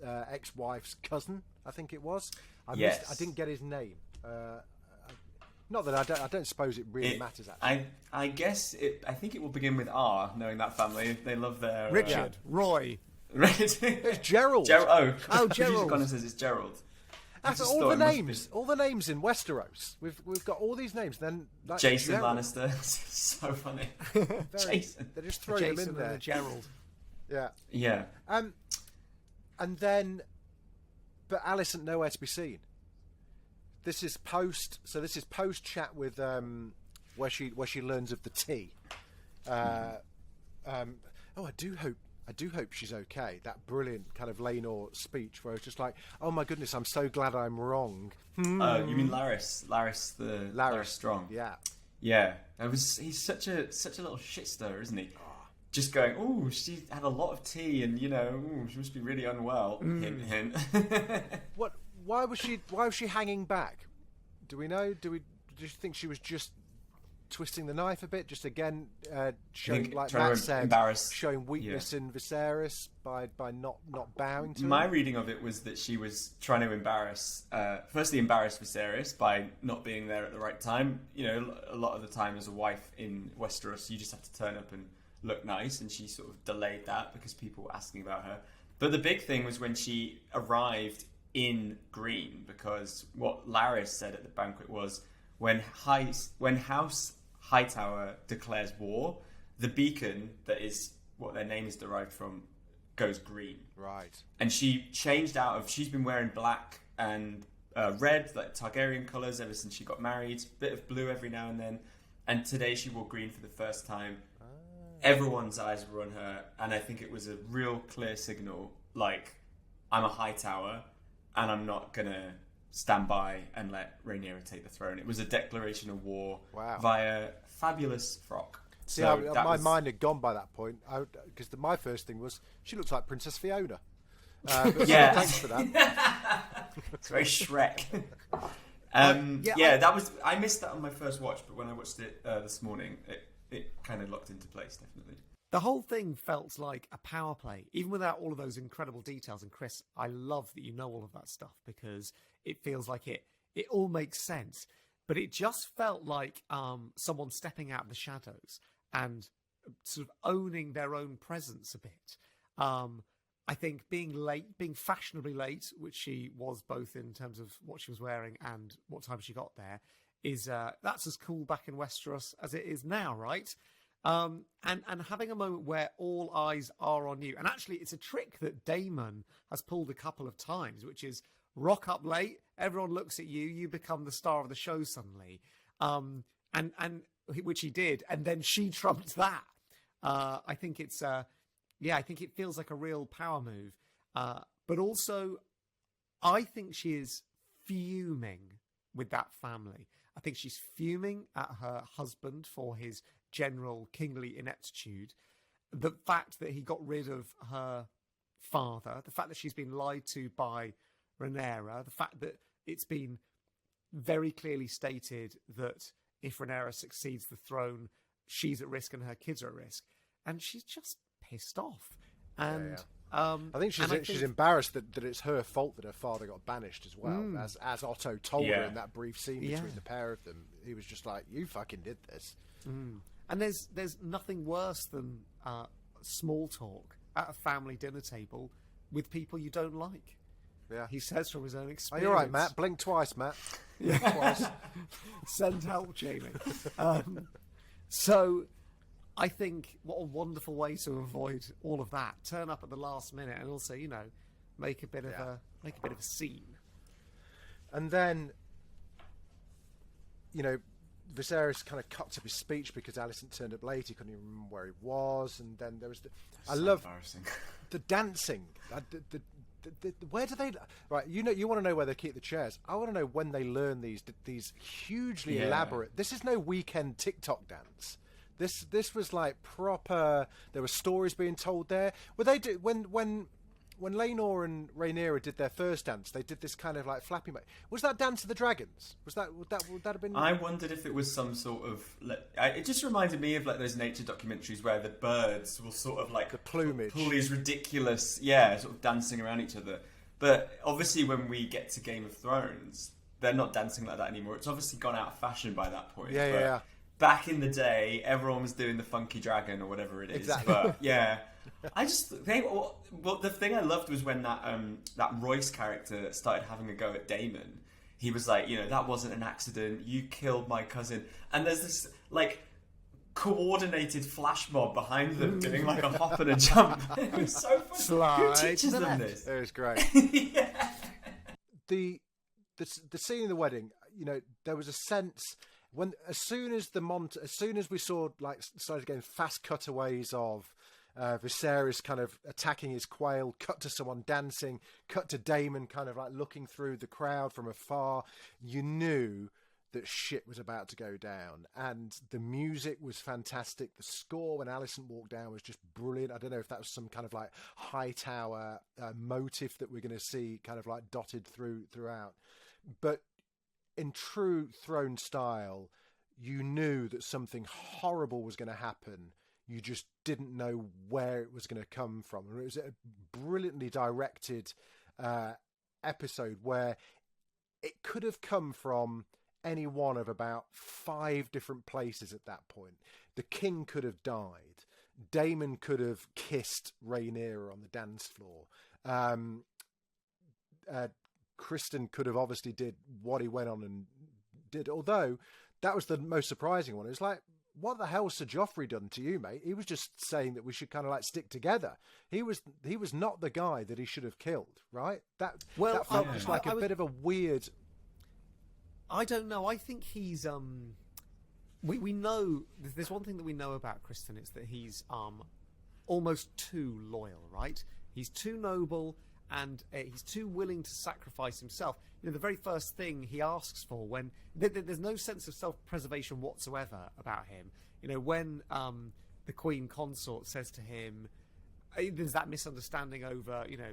ex-wife's cousin, I think it was. I didn't get his name. Not that I don't suppose it really matters. Actually, I guess I think it will begin with R. Knowing that family, they love their Richard, Roy. It's Gerald. Gerald. Connor says it's Gerald. After all the names in Westeros, we've got all these names. Then like Jason Gerald. Lannister, so funny. Jason, they just throw him in there. Gerald. Yeah. And then, but Alicent nowhere to be seen. This is post chat with where she learns of the tea. I do hope she's okay. That brilliant kind of Laenor speech where it's just like, oh my goodness, I'm so glad I'm wrong. You mean Larys? Larys Strong. Yeah. He's such a little shit stirrer, isn't he? Just going, oh, she had a lot of tea, and she must be really unwell. Hint, hint. Why was she hanging back? Do we know? Do you think she was just twisting the knife a bit? Just again showing, like Matt said, showing weakness in Viserys by not bowing to him? My reading of it was that she was trying to embarrass Viserys by not being there at the right time. A lot of the time as a wife in Westeros, you just have to turn up and look nice, and she sort of delayed that because people were asking about her. But the big thing was when she arrived in green, because what Larys said at the banquet was when House Hightower declares war, the beacon that is what their name is derived from goes green. Right. And she changed out of, she's been wearing black and red, like Targaryen colours, ever since she got married. Bit of blue every now and then. And today she wore green for the first time. Everyone's eyes were on her, and I think it was a real clear signal, like, I'm a Hightower, and I'm not gonna stand by and let Rhaenyra take the throne. It was a declaration of war via fabulous frock. See, So my mind had gone by that point, because my first thing was, she looks like Princess Fiona. But Yeah. thanks for that. It's very Shrek. That was, I missed that on my first watch, but when I watched it this morning, it kind of locked into place, definitely. The whole thing felt like a power play, even without all of those incredible details. And Chris, I love that you know all of that stuff, because it feels like it all makes sense. But it just felt like someone stepping out of the shadows and sort of owning their own presence a bit. I think being fashionably late, which she was both in terms of what she was wearing and what time she got there, is that's as cool back in Westeros as it is now, right? And having a moment where all eyes are on you. And actually, it's a trick that Daemon has pulled a couple of times, which is rock up late, everyone looks at you, you become the star of the show suddenly. And which he did, and then she trumped that. I think it's I think it feels like a real power move. But also, I think she is fuming with that family. I think she's fuming at her husband for his general kingly ineptitude. The fact that he got rid of her father, the fact that she's been lied to by Rhaenyra, the fact that it's been very clearly stated that if Rhaenyra succeeds the throne, she's at risk and her kids are at risk. And she's just pissed off. And I think she's embarrassed that it's her fault that her father got banished as well, as Otto told her in that brief scene between the pair of them. He was just like, "You fucking did this." And there's nothing worse than small talk at a family dinner table with people you don't like. Yeah, he says from his own experience. Are you all right, Matt? Blink twice, Matt. Yeah, twice. Send help, Jamie. So, I think what a wonderful way to avoid all of that. Turn up at the last minute, and also, make a bit of a scene. And then, Viserys kind of cuts up his speech because Alicent turned up late. He couldn't even remember where he was. And then there was I love the dancing. Where do they? Right, you want to know where they keep the chairs. I want to know when they learn these hugely elaborate. This is no weekend TikTok dance. This was like proper. There were stories being told there. Were they when Laenor and Rhaenyra did their first dance? They did this kind of like flapping. Was that Dance of the Dragons? Would that have been? I wondered if it was some sort of. It just reminded me of like those nature documentaries where the birds will sort of like the plumage, pull these ridiculous, sort of dancing around each other. But obviously, when we get to Game of Thrones, they're not dancing like that anymore. It's obviously gone out of fashion by that point. Yeah. Back in the day, everyone was doing the funky dragon or whatever it is. Exactly. But I just think the thing I loved was when that Royce character started having a go at Daemon. He was like, that wasn't an accident. You killed my cousin. And there's this like coordinated flash mob behind them doing like a hop and a jump. It was so fun. Who teaches them this? It was great. The scene in the wedding. There was a sense. As soon as we saw started getting fast cutaways of Viserys kind of attacking his quail, cut to someone dancing, cut to Daemon kind of like looking through the crowd from afar, you knew that shit was about to go down. And the music was fantastic. The score when Alicent walked down was just brilliant. I don't know if that was some kind of like Hightower motif that we're going to see kind of like dotted throughout, but in true throne style, you knew that something horrible was going to happen. You just didn't know where it was going to come from. And it was a brilliantly directed episode where it could have come from any one of about 5 different places at that point. The king could have died. Daemon could have kissed Rhaenyra on the dance floor. Kristen could have obviously did what he went on and did, although that was the most surprising one. It was like, what the hell's Sir Joffrey done to you, mate? He was just saying that we should kind of like stick together. He was not the guy that he should have killed, right? That felt just like a bit of a weird... I don't know. I think he's... We know... There's one thing that we know about Kristen, it's that he's almost too loyal, right? He's too noble, and he's too willing to sacrifice himself. You know, the very first thing he asks for when... There's no sense of self-preservation whatsoever about him. You know, when the Queen Consort says to him... There's that misunderstanding over, you know,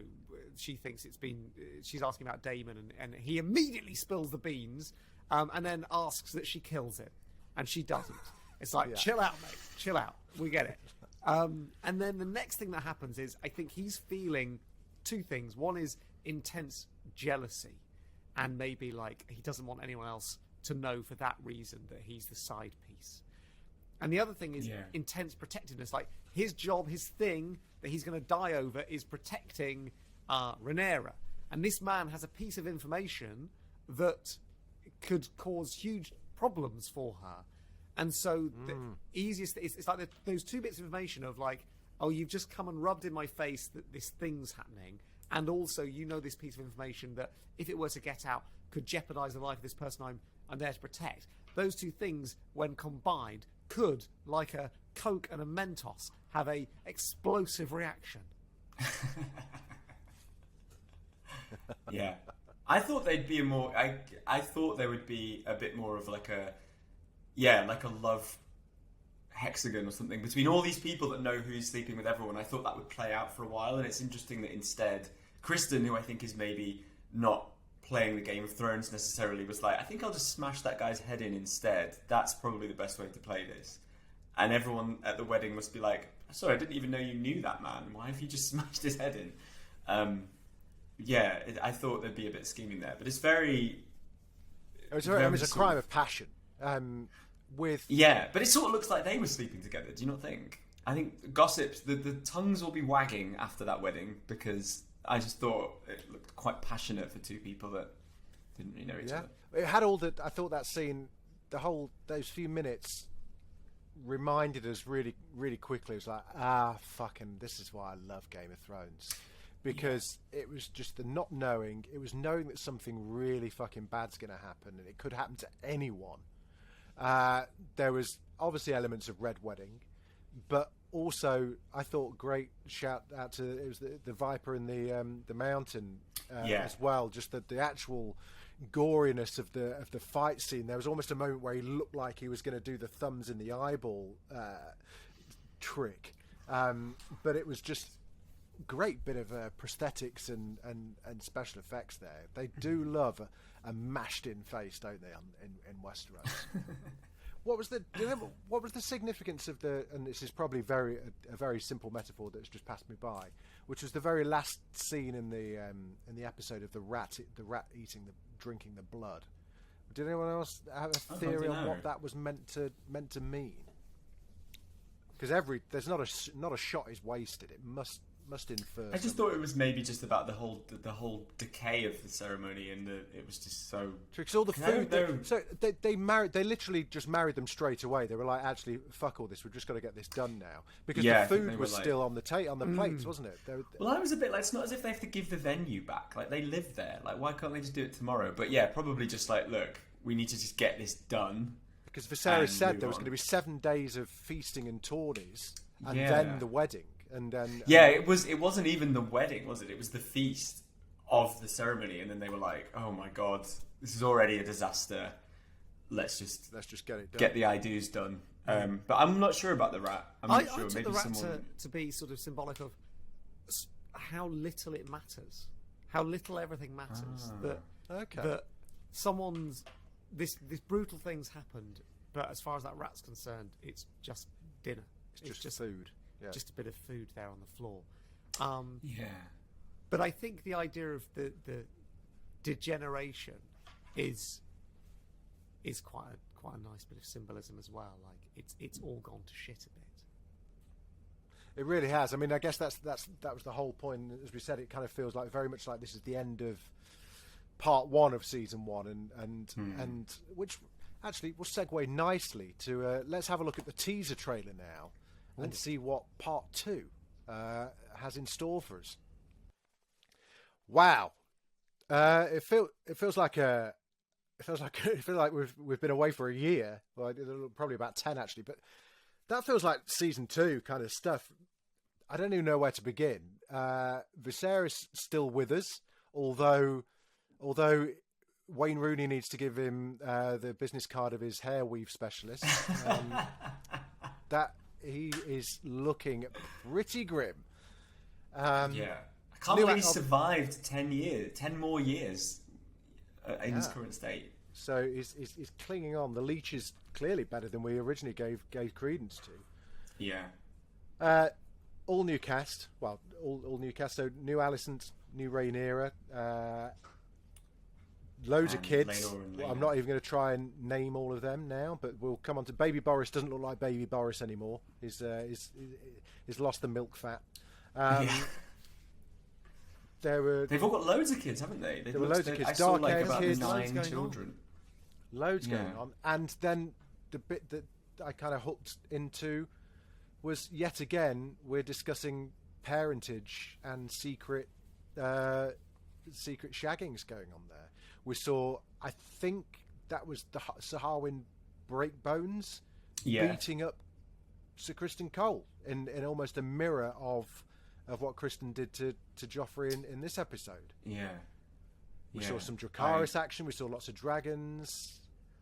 she thinks it's been... She's asking about Daemon, and he immediately spills the beans, and then asks that she kills it. And she doesn't. It's like, chill out, mate. Chill out. We get it. And then the next thing that happens is, I think he's feeling two things. One is intense jealousy, and maybe like he doesn't want anyone else to know for that reason that he's the side piece. And the other thing is intense protectiveness. Like his job, his thing that he's going to die over is protecting Rhaenyra. And this man has a piece of information that could cause huge problems for her. And so the easiest, it's like those two bits of information of like, oh, you've just come and rubbed in my face that this thing's happening. And also, you know, this piece of information that if it were to get out could jeopardize the life of this person I'm there to protect. Those two things, when combined, could, like a Coke and a Mentos, have a explosive reaction. Yeah. I thought they'd be a more... I thought there would be a bit more of like a... Yeah, like a love hexagon or something between all these people that know who's sleeping with everyone. I thought that would play out for a while, and it's interesting that instead Kristen, who I think is maybe not playing the Game of Thrones necessarily, was like, I think I'll just smash that guy's head in instead. That's probably the best way to play this. And everyone at the wedding must be like, sorry, I didn't even know you knew that man. Why have you just smashed his head in? I thought there'd be a bit of scheming there, but it's very... It was a crime of passion. But it sort of looks like they were sleeping together. Do you not think? I think gossips, the tongues will be wagging after that wedding, because I just thought it looked quite passionate for two people that didn't really know each other. It had all that. I thought that scene, those few minutes, reminded us really, really quickly. It was like, fucking, this is why I love Game of Thrones. Because it was just the not knowing. It was knowing that something really fucking bad's going to happen, and it could happen to anyone. There was obviously elements of Red Wedding, but also I thought great shout out to it was the Viper in the mountain as well. Just the actual goriness of the fight scene. There was almost a moment where he looked like he was going to do the thumbs in the eyeball trick, but it was just great bit of prosthetics and special effects there. They do love a mashed in face, don't they, in Westeros? What was the significance of and this is probably a very simple metaphor that's just passed me by, which was the very last scene in the episode of the rat drinking the blood. Did anyone else have a theory on what that was meant to mean? Because there's not a shot is wasted. It must infer. I just thought it was maybe just about the whole decay of the ceremony, and it was just so. Because all the food. They literally just married them straight away. They were like, actually, fuck all this. We've just got to get this done now, because the food was still on the plates, wasn't it? Well, I was a bit like, it's not as if they have to give the venue back. Like, they live there. Like, why can't they just do it tomorrow? But yeah, probably just like, look, we need to just get this done. Because Viserys said there was going to be 7 days of feasting and tourneys, and then the wedding. And then it wasn't even the wedding, was it? It was the feast of the ceremony, and then they were like, "Oh my god, this is already a disaster. Let's just get it done. Get the ideas done." But I'm not sure about the rat. I took maybe the rat to be sort of symbolic of how little it matters, how little everything matters. That someone's this brutal thing's happened, but as far as that rat's concerned, it's just dinner. It's just food. Yeah. Just a bit of food there on the floor. But I think the idea of the degeneration is quite a nice bit of symbolism as well. Like it's all gone to shit a bit. It really has. I mean, I guess that was the whole point. As we said, it kind of feels like very much like this is the end of part 1 of season 1, and which actually will segue nicely to let's have a look at the teaser trailer now and see what part 2 has in store for us. Wow, it feels like we've been away for a year. Well, probably about 10 actually, but that feels like season 2 kind of stuff. I don't even know where to begin. Viserys still with us, although Wayne Rooney needs to give him the business card of his hair weave specialist. That he is looking pretty grim. I can't believe he survived 10 more years in his current state. So he's clinging on. The leech is clearly better than we originally gave credence to. Yeah. All new cast. Well, all new cast. So new Alicent, new Rhaenyra, loads of kids. I'm not even going to try and name all of them now, but we'll come on to Baby Boris. Doesn't look like Baby Boris anymore. He's lost the milk fat. They've all got loads of kids, haven't they? There were loads of kids. I saw Dark like about kids, 9 children. Loads going on. And then the bit that I kind of hooked into was, yet again, we're discussing parentage and secret shaggings going on there. We saw, I think that was the Sir Harwin Breakbones beating up Sir Criston Cole in almost a mirror of what Criston did to Joffrey in this episode. We saw some Dracarys action. We saw lots of dragons.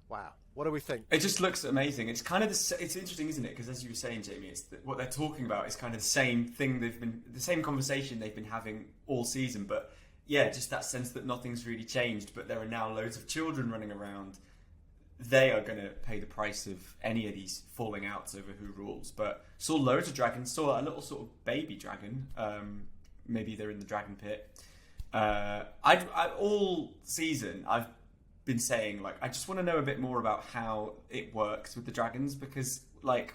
Wow, what do we think? It just looks amazing. It's kind of it's interesting, isn't it? Because as you were saying, Jamie, what they're talking about is kind of the same thing the same conversation they've been having all season. But yeah, just that sense that nothing's really changed. But there are now loads of children running around. They are going to pay the price of any of these falling outs over who rules. But saw loads of dragons. Saw a little sort of baby dragon. Maybe they're in the dragon pit. All season I've been saying, like, I just want to know a bit more about how it works with the dragons, because like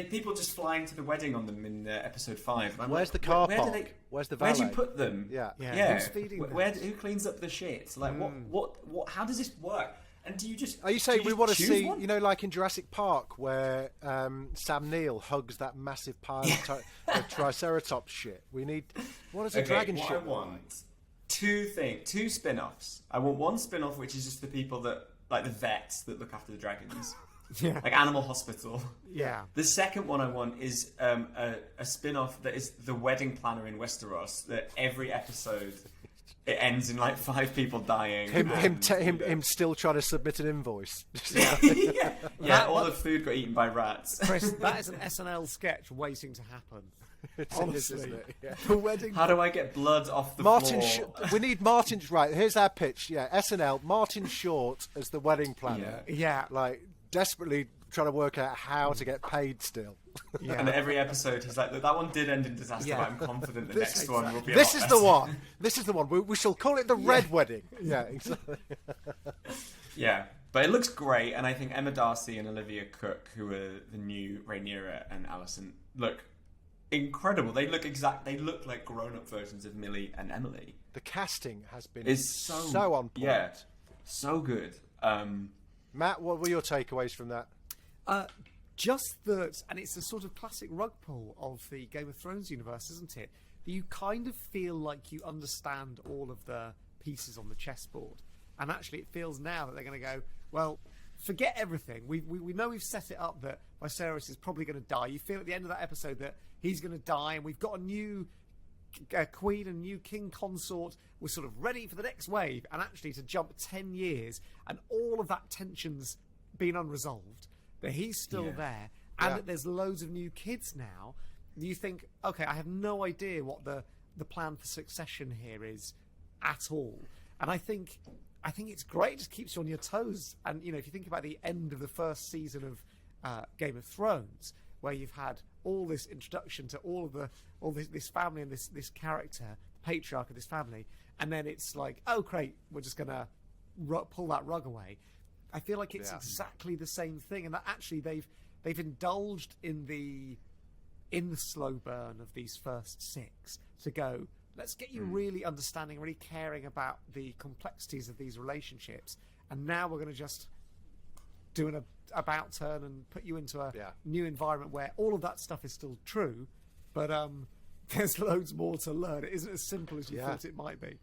people just flying to the wedding on them in episode 5. Where's the car park? Where's the valet? Where do you put them? Yeah. Who's feeding them? Who cleans up the shit? Like what? How does this work? And do you just? Are you saying we want to see, one? like in Jurassic Park, where Sam Neill hugs that massive pile of Triceratops shit? What does a dragon shit? I want two spin-offs. I want one spin-off which is just the people that, like the vets that look after the dragons. Like Animal Hospital. Yeah. The second one I want is a spin-off that is the wedding planner in Westeros, that every episode it ends in like 5 people dying. Him still trying to submit an invoice. All the food got eaten by rats. Chris, that is an SNL sketch waiting to happen. Honestly, isn't it? Yeah. The wedding. How do I get blood off the floor? We need Martin. Right, here's our pitch. Yeah, SNL. Martin Short as the wedding planner. Yeah. Like desperately trying to work out how to get paid still. Yeah. And every episode he's like, that one did end in disaster, but I'm confident the next one will be a This lot is better. the one. This is the one. We shall call it the Red Wedding. Yeah, exactly. Yeah, but it looks great, and I think Emma Darcy and Olivia Cook, who are the new Rhaenyra and Alicent, look incredible. They look like grown-up versions of Millie and Emily. The casting has been so on point. Yeah, so good. Matt, what were your takeaways from that? Just that, and it's a sort of classic rug pull of the Game of Thrones universe, isn't it? That you kind of feel like you understand all of the pieces on the chessboard, and actually it feels now that they're going to go, well, forget everything. We know we've set it up that Viserys is probably going to die. You feel at the end of that episode that he's going to die, and we've got a new queen and new king consort. We're sort of ready for the next wave, and actually to jump 10 years, and all of that tension's been unresolved. That he's still there, and that there's loads of new kids now. You think, okay, I have no idea what the plan for succession here is at all. And I think it's great. It just keeps you on your toes. And if you think about the end of the first season of Game of Thrones, where you've had all this introduction to all this family and this character, the patriarch of this family, and then it's like, oh great, we're just gonna pull that rug away. I feel like it's exactly the same thing, and that actually they've indulged in the in the slow burn of these first 6 to go, let's get you really understanding, really caring about the complexities of these relationships. And now we're going to just do an about turn and put you into a new environment where all of that stuff is still true, but there's loads more to learn. It isn't as simple as you thought it might be.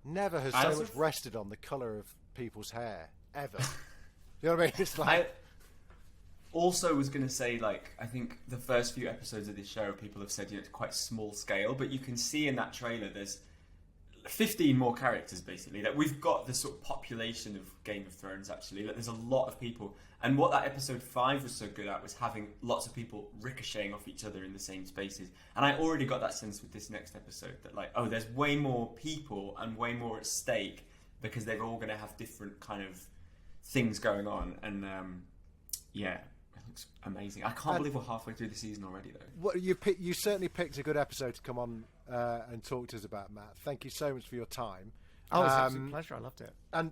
Never has so much rested on the colour of people's hair, ever. You know what I mean? It's like... I also was going to say, like, I think the first few episodes of this show, people have said, you know, it's quite small scale, but you can see in that trailer there's 15 more characters, basically. That we've got the sort of population of Game of Thrones, actually. Like, there's a lot of people. And what that episode 5 was so good at was having lots of people ricocheting off each other in the same spaces. And I already got that sense with this next episode that, like, oh, there's way more people and way more at stake because they're all going to have different kind of things going on. And, yeah, it looks amazing. I can't believe we're halfway through the season already, though. What you certainly picked a good episode to come on and talk to us about, Matt. Thank you so much for your time. Oh, it's an absolute pleasure. I loved it. And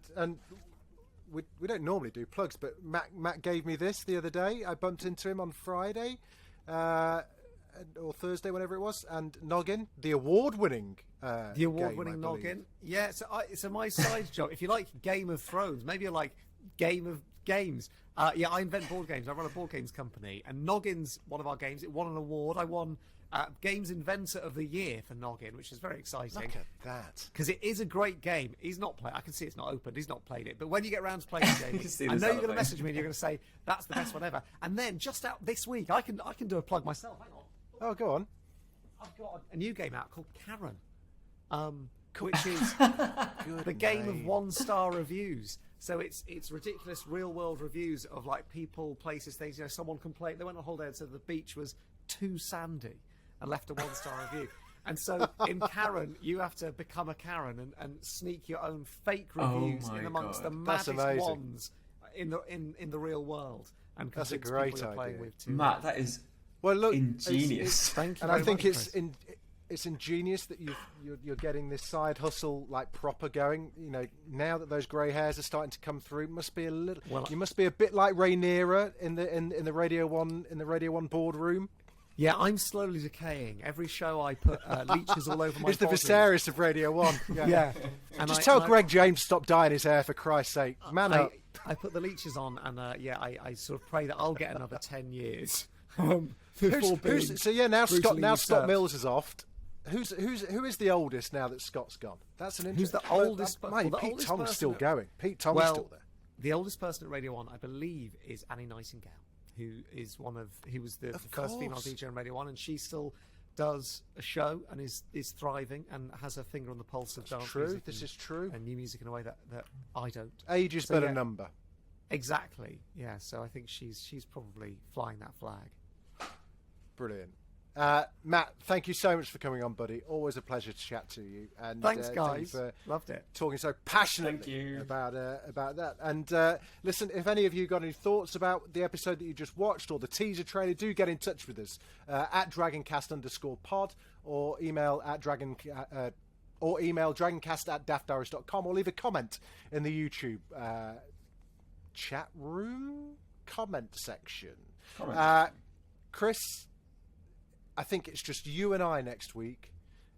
we don't normally do plugs, but Matt gave me this the other day. I bumped into him on Friday or Thursday, whenever it was, and Noggin, the award-winning Noggin. Yeah, so my side job. If you like Game of Thrones, maybe you like Game of Games. Yeah, I invent board games. I run a board games company, and Noggin's one of our games. It won an award. I won Games Inventor of the Year for Noggin, which is very exciting. Look at that. Because it is a great game. He's not played. I can see it's not opened. He's not played it. But when you get around to playing the game, I know you're going to message me and you're going to say that's the best one ever. And then just out this week, I can do a plug myself. Hang on. Oh, go on. I've got a new game out called Karen, which is the game of 1-star reviews. So it's ridiculous real world reviews of like people, places, things. You know, someone complained they went on holiday and said the beach was too sandy and left a 1-star review. And so in Karen, you have to become a Karen and sneak your own fake reviews in amongst the maddest ones in the real world. And that's a great idea, Matt. That is ingenious. Thank you. And I think it's ingenious that you're getting this side hustle like proper going. You know, now that those grey hairs are starting to come through, must be a little. Well, you must be a bit like Rhaenyra in the Radio 1 boardroom. Yeah, I'm slowly decaying. Every show I put leeches all over my It's the body. Viserys of Radio 1. Yeah. And just tell Greg James to stop dyeing his hair, for Christ's sake. Man up. I put the leeches on, and I sort of pray that I'll get another 10 years. Now Scott Mills is off. Who is the oldest now that Scott's gone? That's an interesting. Who's the oldest? Pete Tong's still going. Pete Tong's still there. The oldest person at Radio 1, I believe, is Annie Nightingale, who was the first female DJ on Radio 1, and she still does a show and is thriving and has her finger on the pulse of dance music. This is true. And new music in a way that I don't. Age is but a number. Exactly. Yeah. So I think she's probably flying that flag. Brilliant. Matt, thank you so much for coming on, buddy. Always a pleasure to chat to you. And thanks, guys. Thank you for loved it. Talking so passionately about that. And listen, if any of you got any thoughts about the episode that you just watched or the teaser trailer, do get in touch with us at Dragoncast_pod or email dragoncast@daftdoris.com or leave a comment in the YouTube chat room comment section. Chris, I think it's just you and I next week,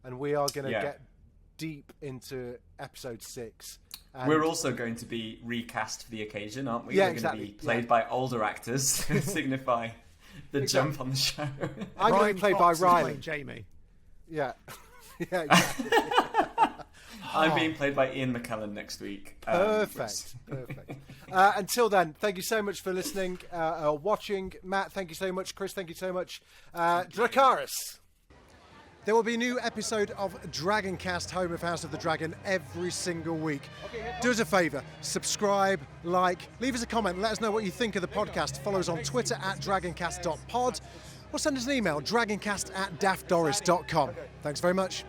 and we are going to get deep into episode 6. We're also going to be recast for the occasion, aren't we? Yeah, We're exactly. going to be played by older actors to signify the jump on the show. I'm going to be played by Ryan. Jamie. Yeah. Yeah, exactly. I'm being played by Ian McKellen next week. Perfect. Until then, thank you so much for listening, watching. Matt, thank you so much. Chris, thank you so much. Dracarys. There will be a new episode of Dragoncast, home of House of the Dragon, every single week. Do us a favour, subscribe, like, leave us a comment, let us know what you think of the podcast. Follow us on Twitter at dragoncast.pod or send us an email, dragoncast@daftdoris.com. Thanks very much.